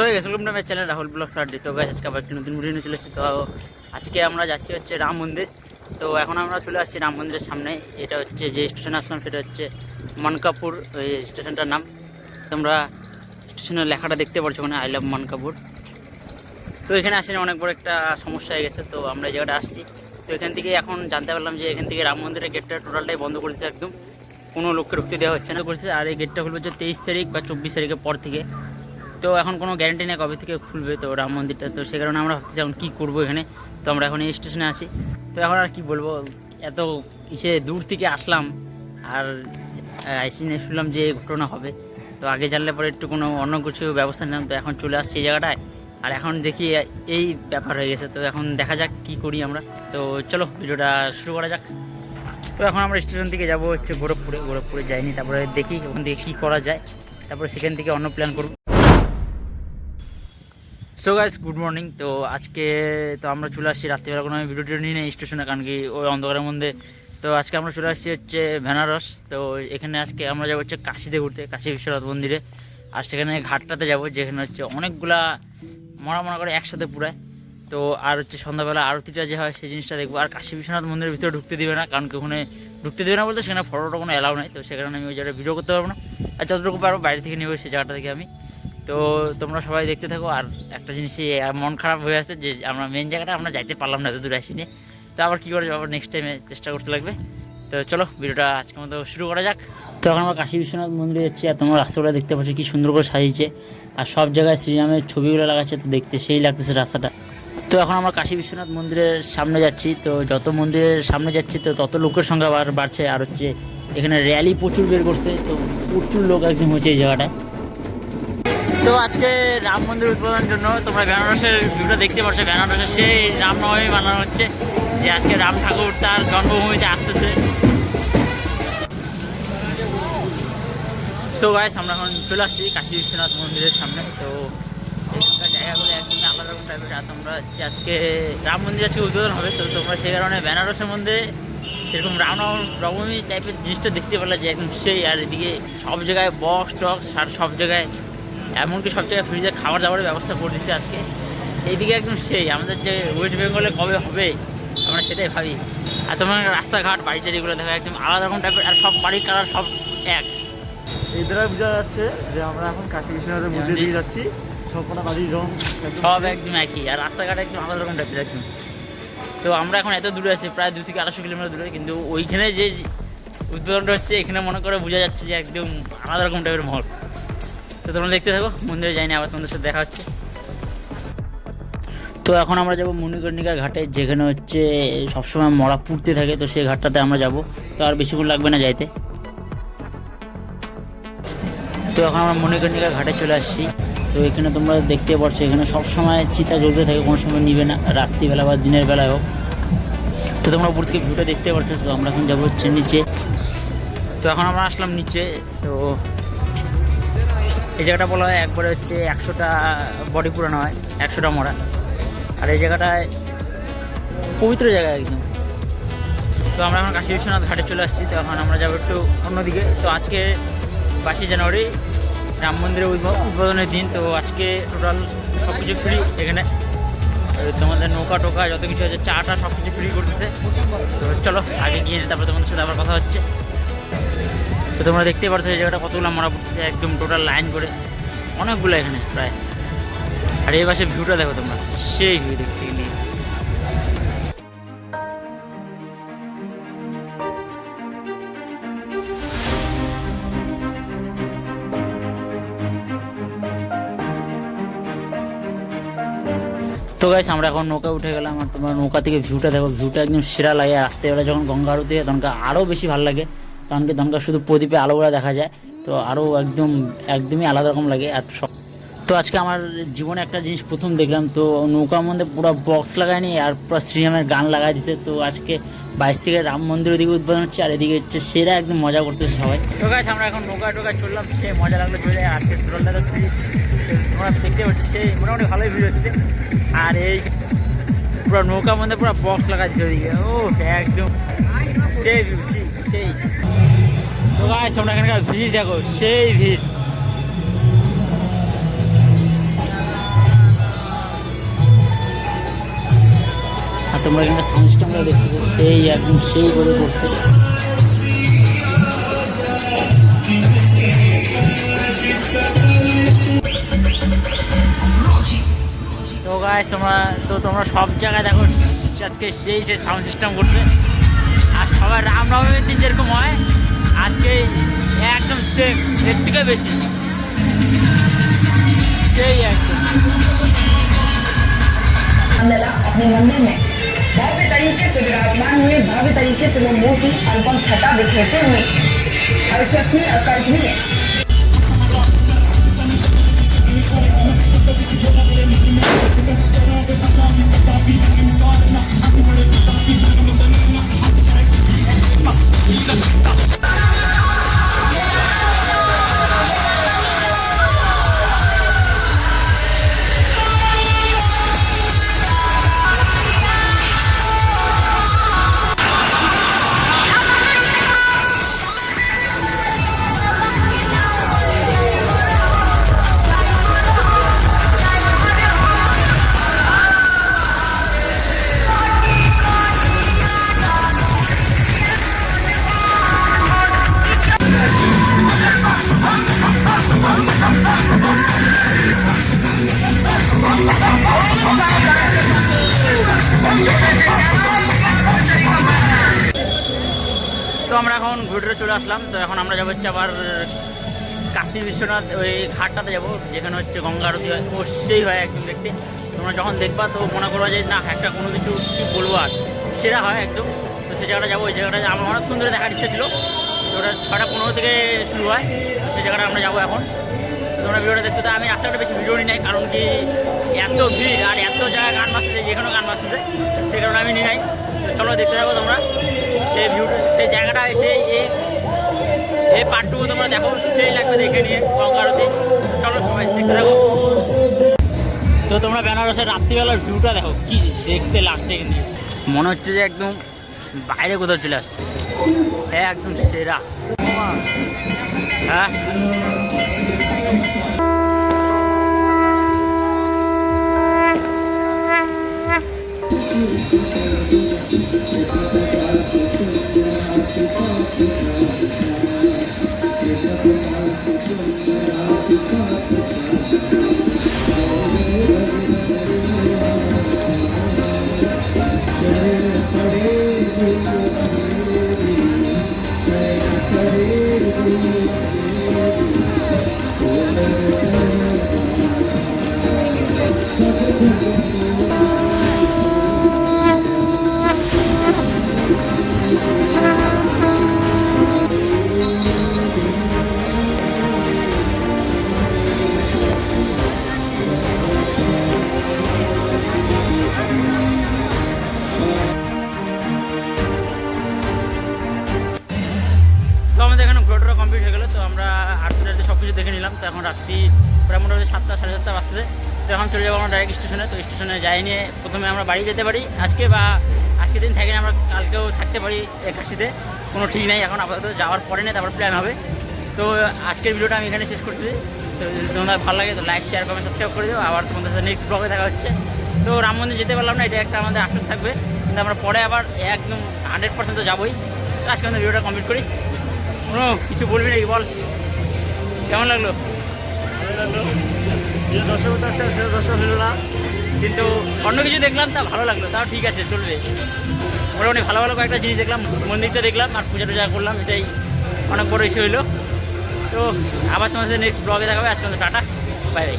হয়ে গেছে welcome to my channel Rahul blog Sardi. তো গাইস আজকে আবার একটি নতুন ভিডিও নিয়ে চলে এসেছি। তো আজকে আমরা যাচ্ছি হচ্ছে রাম মন্দির। তো এখন আমরা চলে আসছি রাম মন্দিরের সামনে। এটা হচ্ছে যে স্টেশনে আসলাম সেটা হচ্ছে মানকাপুর, ওই স্টেশনটার নাম। তোমরা স্টেশনের লেখাটা দেখতে পাচ্ছ ওখানে, আই লাভ মানকাপুর। তো এখানে আসলে অনেক বড় একটা সমস্যা হয়ে গেছে। তো আমরা এই জায়গাটা আসছি, তো এখান থেকে এখন জানতে পারলাম যে এখান থেকে রাম মন্দিরের গেটটা টোটালটাই বন্ধ করেছে, একদম কোনো লোককে ঢুকতে দেওয়া হচ্ছে না করেছে। আর এই গেটটা খুলবে হচ্ছে 23 তারিখ বা 24 তারিখের পর থেকে। তো এখন কোনো গ্যারান্টি নেই কবে থেকে খুলবে তো রাম মন্দিরটা। তো সে কারণে আমরা ভাবছি এখন কী করবো এখানে। তো আমরা এখন এই স্টেশনে আছি। তো এখন আর কি বলবো, এত ইসে দূর থেকে আসলাম আর আইসি নিয়ে শুনলাম যে ঘটনা হবে। তো আগে জানলে পরে একটু কোনো অন্য কিছু ব্যবস্থা নিলাম। তো এখন চলে আসছি এই জায়গাটায়, আর এখন দেখি এই ব্যাপার হয়ে গেছে। তো এখন দেখা যাক কি করি আমরা। তো চলো ভিডিওটা শুরু করা যাক। তো এখন আমরা স্টেশন থেকে যাবো হচ্ছে গোরখপুরে যাইনি, তারপরে দেখি ওখান থেকে কী করা যায়, তারপরে সেখান থেকে অন্য প্ল্যান করবো। So guys good morning. তো আজকে তো আমরা চলে আসছি রাত্রিবেলা, কোনো আমি ভিডিও নিয়ে নেই স্টেশনে, কারণ কি ওই অন্ধকারের মধ্যে। তো আজকে আমরা চলে আসছি হচ্ছে বেনারস। তো এখানে আজকে আমরা যাবো হচ্ছে কাশিতে ঘুরতে, কাশী বিশ্বনাথ মন্দিরে। আর সেখানে ঘাটটাতে যাবো যেখানে হচ্ছে অনেকগুলা মরা করে একসাথে পুরায়। তো আর হচ্ছে সন্ধ্যাবেলা আরতিটা যে হয় সেই জিনিসটা দেখবো। আর কাশী বিশ্বনাথ মন্দিরের ভিতরে ঢুকতে দেবে না, কারণ কি ওখানে ঢুকতে দেবে না বলতে সেখানে ফটোটা কোনো অ্যালাউ নেই। তো সে কারণে আমি ওই জায়গায় ভিডিও করতে পারবো না, আর যতটুকু পারবো বাইরে থেকে নেবো সেই জায়গাটা থেকে আমি। তো তোমরা সবাই দেখতে থাকো। আর একটা জিনিসই মন খারাপ হয়ে আছে যে আমরা মেন জায়গাটা আমরা যাইতে পারলাম না, এত দূরে আসিনি। তো আবার কী করে আবার নেক্সট টাইমে চেষ্টা করতে লাগবে। তো চলো ভিডিওটা আজকের মতো শুরু করা যাক। তো এখন আমরা কাশী বিশ্বনাথ মন্দিরে যাচ্ছি, আর তোমরা রাস্তাগুলো দেখতে পাচ্ছ কি সুন্দর করে সাজিয়েছে, আর সব জায়গায় শ্রীরামের ছবিগুলো লাগাচ্ছে। তো দেখতে সেই লাগতেছে রাস্তাটা। তো এখন আমরা কাশী বিশ্বনাথ মন্দিরের সামনে যাচ্ছি। তো যত মন্দিরের সামনে যাচ্ছি তো তত লোকের সংখ্যা আবার বাড়ছে। আর হচ্ছে এখানে র্যালি প্রচুর বের করছে, তো প্রচুর লোক একদম হচ্ছে এই জায়গাটায়। তো আজকে রাম মন্দির উদ্বোধনের জন্য তোমরা বেনারসের ভিউটা দেখতে পাচ্ছ। বেনারসের সেই রামনবমী বানানো হচ্ছে, যে আজকে রাম ঠাকুর তার জন্মভূমিতে আসতেছে। তো গাইস আমরা এখন চলে আসছি কাশী বিশ্বনাথ মন্দিরের সামনে। তো এখানকার জায়গাগুলো একদমই আলাদা রকম টাইপের। আর তোমরা হচ্ছে আজকে রাম মন্দির আজকে উদ্বোধন হবে। তো তোমরা সেই কারণে বেনারসের মধ্যে সেরকম রামনবমী টাইপের জিনিসটা দেখতে পারলে যে একদম সেই। আর এদিকে সব জায়গায় বক্স টক্স আর সব জায়গায়, এমনকি সব জায়গায় ফ্রিজে খাবার দাবারের ব্যবস্থা করে দিচ্ছে আজকে। এইদিকে একদম সেই আমাদের যে ওয়েস্ট বেঙ্গলে কবে হবে আমরা সেটাই ভাবি। আর তোমার রাস্তাঘাট বাড়ি টাড়িগুলো দেখা একদম আলাদা রকম টাইপের, আর সব বাড়ির কালার সব এক। এই দ্বারা বোঝা যাচ্ছে যে আমরা এখন কাশী বিশ্বনাথের মধ্যে দিয়ে যাচ্ছি। সবকটা বাড়ির রং সব একদম একই, আর রাস্তাঘাট একদম আলাদা রকম টাইপের একদম। তো আমরা এখন এত দূরে আছি, প্রায় 200 থেকে 250 কিলোমিটার দূরে, কিন্তু ওইখানে যে উদ্বোধনটা হচ্ছে এখানে মনে করে বোঝা যাচ্ছে যে একদম আলাদা রকম টাইপের মহল। তো তোমরা দেখতে থাকো, মন্দিরে যাইনি, আবার তোমাদের সাথে দেখা হচ্ছে। তো এখন আমরা যাবো মণিকর্ণিকার ঘাটে, যেখানে হচ্ছে সবসময় মরা পুড়তে থাকে। তো সেই ঘাটটাতে আমরা যাব। তো আর বেশিক্ষণ লাগবে না যাইতে। তো এখন আমরা মণিকর্ণিকার ঘাটে চলে আসছি। তো এখানে তোমরা দেখতে পাচ্ছ এখানে সবসময় চিতা জ্বলতে থাকে, কোনো সময় নিবে না, রাত্রিবেলা বা দিনের বেলায় হোক। তো তোমরা উপর থেকে ভিউটা দেখতে পাচ্ছ। তো আমরা এখন যাবো হচ্ছে নিচে। তো এখন আমরা আসলাম নিচে। তো এই জায়গাটা বলা হয় একবারে হচ্ছে 100টা বডি পুরানো হয়, 100টা মরা। আর এই জায়গাটায় পবিত্র জায়গা একদম। তো আমরা এখন কাশী বিশ্বনাথ ঘাটে চলে আসছি। তো এখন আমরা যাবো একটু অন্যদিকে। তো আজকে 22 জানুয়ারি রাম মন্দিরের উদ্বোধনের দিন। তো আজকে টোটাল সব কিছু ফ্রি এখানে। তোমাদের নৌকা টোকা যত কিছু আছে, চাটা সব কিছু ফ্রি করতেছে। তো চলো আগে গিয়ে তারপরে তোমাদের সাথে আবার কথা হচ্ছে। তো তোমরা দেখতে পাচ্ছ এই জায়গাটা কতগুলো মরা পড়তেছে, একদম টোটাল লাইন করে অনেকগুলো এখানে প্রায়। আর এই পাশে ভিউটা দেখো তোমরা, সেই ভিউ দেখতে গেলে। তো গাইস আমরা এখন নৌকা উঠে গেলাম, আর তোমার নৌকা থেকে ভিউটা দেখো, ভিউটা একদম সেরা লাগে। রাত্রেবেলা যখন গঙ্গা আরতি হয় তখন আরও বেশি ভালো লাগে, কারণ কি তখন শুধু প্রদীপে আলোগুলো দেখা যায়। তো আরও একদমই আলাদা রকম লাগে। আর সব তো আজকে আমার জীবনে একটা জিনিস প্রথম দেখলাম। তো নৌকার মধ্যে পুরো বক্স লাগায়নি, আর পুরো শ্রীরামের গান লাগাই দিছে। তো আজকে 22 থেকে রাম মন্দির ওদিকে উদ্বোধন হচ্ছে, আর এদিকে হচ্ছে সেরা একদম মজা করতেছে সবাই। তো গাইস আমরা এখন নৌকা টোকা চললাম, সে মজা লাগলো চলে। আজকে টোটালটা তো ফ্রি, তোমরা দেখতে পাচ্ছ সেই মোটামুটি ভালোই ভিড় হচ্ছে। আর এই পুরো নৌকার মধ্যে পুরো বক্স লাগাই দিচ্ছে ওদিকে, ও একদম সেই ভিউ সেই। তো গাইস তোমরা এখানকার ভিড় দেখো, সেই ভিড়। তোমরা এখানে সাউন্ড সিস্টেমটা দেখতেছো, এই একদম সেই করে করছে। তো গাইস তোমরা সব জায়গায় দেখো আজকে সেই সাউন্ড সিস্টেম করছে। আর সবার রামনবমীর দিন যেরকম হয় আজকে একদম সেম, এর থেকে বেশি সেই একদম। अपने मंदिर में भव्य तरीके से विराजमान हुए, भव्य तरीके से वो मूर्ति अनुपम छटा बिखेरते हुए अविश्वसनीय अकल्पनीय। তো আমরা এখন ঘুরে চলে আসলাম। তো এখন আমরা যাবো হচ্ছে আবার কাশী বিশ্বনাথ ওই ঘাটটাতে যাবো, যেখানে হচ্ছে গঙ্গা আরতি হয়, ও সেই হয় একদম দেখতে। তোমরা যখন দেখবা তো মনে করবা যে না একটা কোনো কিছু কী বলবো আর সেরা হয় একদম। তো সেই জায়গাটা যাবো, ওই জায়গাটা আমার অনেকক্ষণ ধরে দেখার ইচ্ছা ছিল। তো ওটা 6:15 থেকে শুরু হয়, তো সেই জায়গাটা আমরা যাবো এখন। তো তোমরা ভিডিওটা দেখতে, তো আমি রাস্তাটা বেশি ভিডিও নিই নাই, কারণ কি এত ভিড় আর এত জায়গায় গান বাজতেছে, যেখানেও গান বাজতেছে, সেই কারণে আমি নিই নাই। তো চলো দেখতে যাবো তোমরা সেই ভিউটা, সেই জায়গাটা এসে এই পার্টটুকু তোমরা দেখো, সেই লাগবে দেখে নিয়ে গঙ্গা আরতি। চলো সবাই দেখতে থাকো। তো তোমরা বেনারসের রাত্রিবেলার ভিউটা দেখো, কি দেখতে লাগছে, কিন্তু মনে হচ্ছে যে একদম বাইরে কোথাও চলে আসছে। হ্যাঁ একদম সেরা। হ্যাঁ তো আমাদের এখানে ঘোরাটা কমপ্লিট হয়ে গেলো। তো আমরা আটটা সব কিছু দেখে নিলাম। তো এখন রাত্রি প্রায় মোটামুটি 7টা 7:30 বাজতেছে। তো এখন চলে যাবো আমরা ডাইরেক্ট স্টেশনে। তো স্টেশনে যাই নিয়ে প্রথমে আমরা বাড়ি যেতে পারি আজকে, বা আজকে দিন থাকি না, আমরা কালকেও থাকতে পারি কাশিতে, কোনো ঠিক নাই এখন। আপাতত যাওয়ার পরে নেই, তারপর প্ল্যান হবে। তো আজকের ভিডিওটা আমি এখানে শেষ করছি। তো যদি তোমাদের ভালো লাগে তো লাইক শেয়ার কমেন্ট সাবস্ক্রাইব করে দেবো। আবার তোমাদের সাথে নেক্সট ব্লগে দেখা হচ্ছে। তো রাম মন্দির যেতে পারলাম না, এটা একটা আমাদের আফসোস থাকবে, কিন্তু আমরা পরে আবার একদম 100% তো যাবোই। তো আজকে আমাদের ভিডিওটা কমপ্লিট করি। কোনো কিছু বলবি নাকি বল, কেমন লাগলো? ভালো লাগলো, যে দর্শক আসছে সেটা দর্শক হলো না, কিন্তু অন্য কিছু দেখলাম তা ভালো লাগলো, তাও ঠিক আছে, চলবে। মোটামুটি ভালো ভালো কয়েকটা জিনিস দেখলাম, মন্দিরটা দেখলাম আর পূজা টুজা করলাম, এটাই অনেক বড় ইস্যু হইলো। তো আবার তোমার সাথে নেক্সট ব্লগে দেখাবে। আজকে টাটা, বাই বাই।